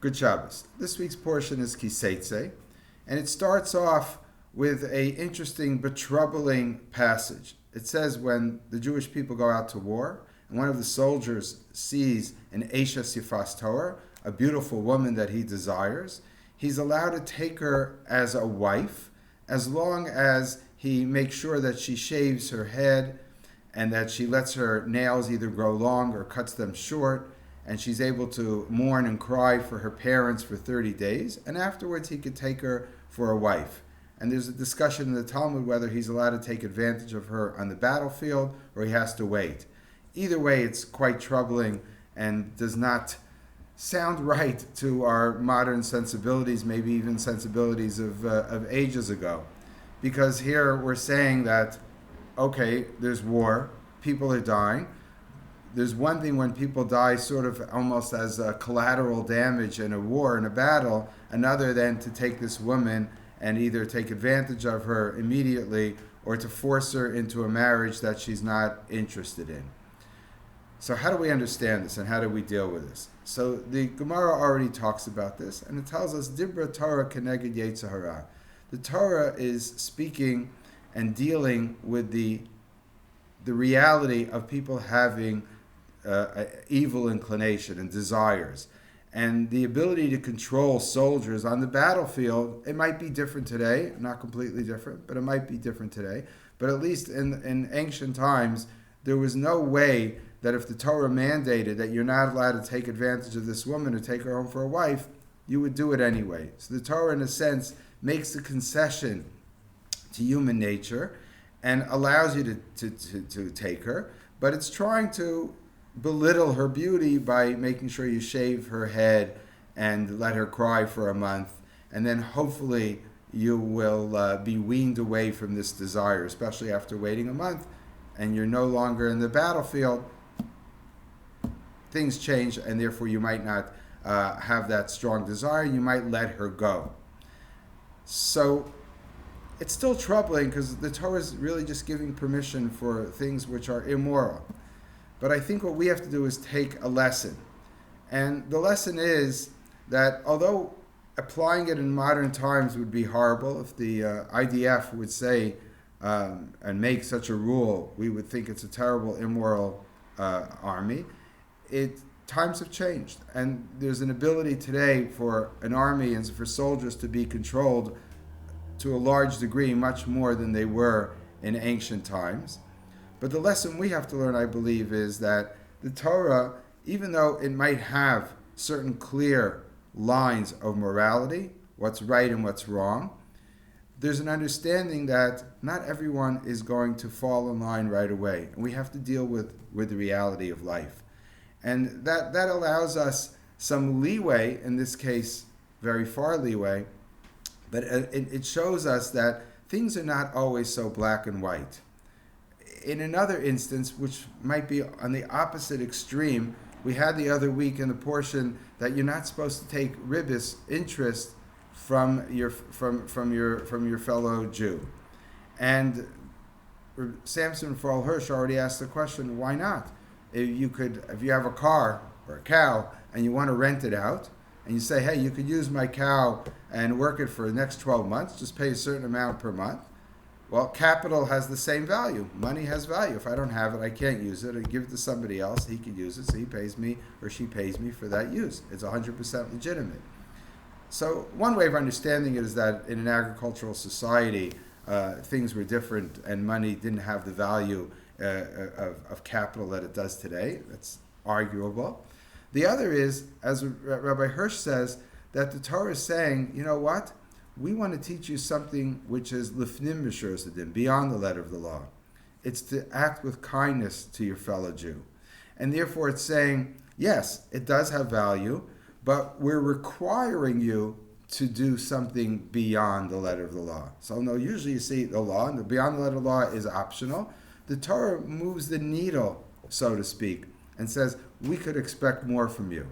Good Shabbos. This week's portion is Kiseitse, and it starts off with a interesting but troubling passage. It says when the Jewish people go out to war, and one of the soldiers sees an Esha Sifas Torah, a beautiful woman that he desires, he's allowed to take her as a wife, as long as he makes sure that she shaves her head and that she lets her nails either grow long or cuts them short, and she's able to mourn and cry for her parents for 30 days, and afterwards he could take her for a wife. And there's a discussion in the Talmud whether he's allowed to take advantage of her on the battlefield or he has to wait. Either way, it's quite troubling and does not sound right to our modern sensibilities, maybe even sensibilities of ages ago. Because here we're saying that, okay, there's war, people are dying. There's one thing when people die sort of almost as a collateral damage in a war, in a battle, another than to take this woman and either take advantage of her immediately or to force her into a marriage that she's not interested in. So how do we understand this and how do we deal with this? So the Gemara already talks about this, and it tells us, Dibra Torah keneged Yetzer Hara. The Torah is speaking and dealing with the reality of people having evil inclination and desires. And the ability to control soldiers on the battlefield, it might be different today, not completely different, but it might be different today. But at least in ancient times, there was no way that if the Torah mandated that you're not allowed to take advantage of this woman or take her home for a wife, you would do it anyway. So the Torah, in a sense, makes a concession to human nature and allows you to take her, but it's trying to belittle her beauty by making sure you shave her head and let her cry for a month, and then hopefully you will be weaned away from this desire, especially after waiting a month and you're no longer in the battlefield. Things change, and therefore you might not have that strong desire. You might let her go. So it's still troubling because the Torah is really just giving permission for things which are immoral. But I think what we have to do is take a lesson. And the lesson is that although applying it in modern times would be horrible, if the IDF would say and make such a rule, we would think it's a terrible, immoral army. Times have changed. And there's an ability today for an army and for soldiers to be controlled to a large degree, much more than they were in ancient times. But the lesson we have to learn, I believe, is that the Torah, even though it might have certain clear lines of morality, what's right and what's wrong, there's an understanding that not everyone is going to fall in line right away. And we have to deal with the reality of life. And that allows us some leeway, in this case, very far leeway, but it shows us that things are not always so black and white. In another instance, which might be on the opposite extreme, we had the other week in the portion that you're not supposed to take ribis, interest, from your fellow Jew. And Samson Fall Hirsch already asked the question, why not? If you have a car or a cow and you want to rent it out, and you say, hey, you could use my cow and work it for the next 12 months, just pay a certain amount per month. Well, capital has the same value. Money has value. If I don't have it, I can't use it. I give it to somebody else. He could use it, so he pays me or she pays me for that use. It's 100% legitimate. So one way of understanding it is that in an agricultural society, things were different and money didn't have the value of capital that it does today. That's arguable. The other is, as Rabbi Hirsch says, that the Torah is saying, you know what? We want to teach you something which is lifnim b'shur sadim, beyond the letter of the law. It's to act with kindness to your fellow Jew. And therefore it's saying, yes, it does have value, but we're requiring you to do something beyond the letter of the law. So no, usually you see the law, and the beyond the letter of the law is optional. The Torah moves the needle, so to speak, and says, we could expect more from you.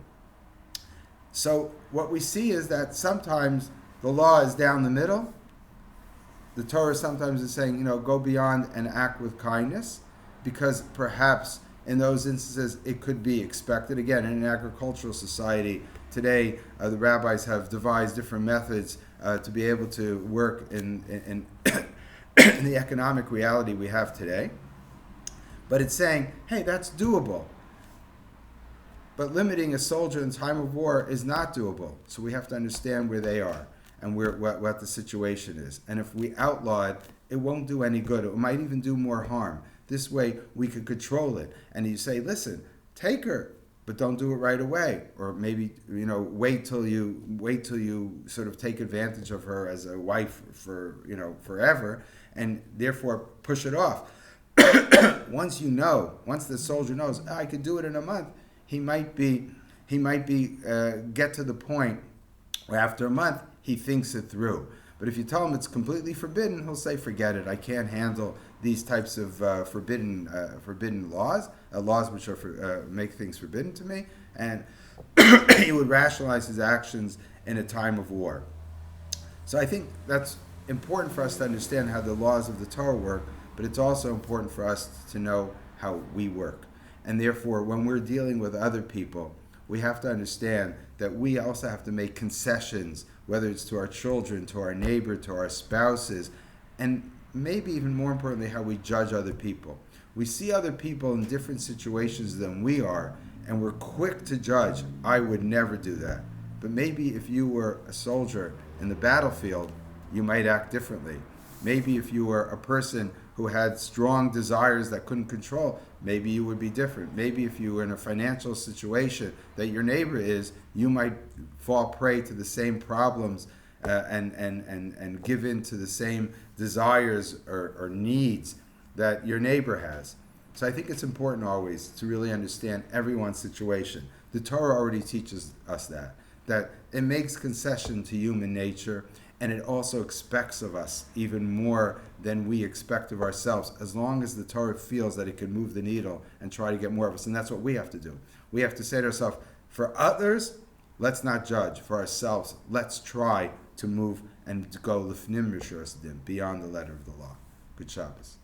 So what we see is that sometimes the law is down the middle. The Torah sometimes is saying, go beyond and act with kindness, because perhaps in those instances it could be expected. Again, in an agricultural society, Today, the rabbis have devised different methods to be able to work in in the economic reality we have today. But it's saying, hey, that's doable. But limiting a soldier in time of war is not doable. So we have to understand where they are and what the situation is. And if we outlaw it, it won't do any good. It might even do more harm. This way, we could control it. And you say, listen, take her, but don't do it right away. Or maybe, wait till you sort of take advantage of her as a wife for, forever, and therefore push it off. Once the soldier knows, I could do it in a month, he might be get to the point where after a month he thinks it through. But if you tell him it's completely forbidden, he'll say, forget it. I can't handle these types of forbidden laws, laws which are make things forbidden to me, and he would rationalize his actions in a time of war. So I think that's important for us to understand how the laws of the Torah work, but it's also important for us to know how we work. And therefore, when we're dealing with other people, we have to understand that we also have to make concessions, whether it's to our children, to our neighbor, to our spouses, and maybe even more importantly, how we judge other people. We see other people in different situations than we are, and we're quick to judge. I would never do that. But maybe if you were a soldier in the battlefield, you might act differently. Maybe if you were a person who had strong desires that couldn't control, maybe you would be different. Maybe if you were in a financial situation that your neighbor is, you might fall prey to the same problems and give in to the same desires or needs that your neighbor has. So I think it's important always to really understand everyone's situation. The Torah already teaches us that it makes concession to human nature, and it also expects of us even more than we expect of ourselves, as long as the Torah feels that it can move the needle and try to get more of us. And that's what we have to do. We have to say to ourselves, for others, let's not judge. For ourselves, let's try to move and to go lifnim b'shur hasidin, beyond the letter of the law. Good Shabbos.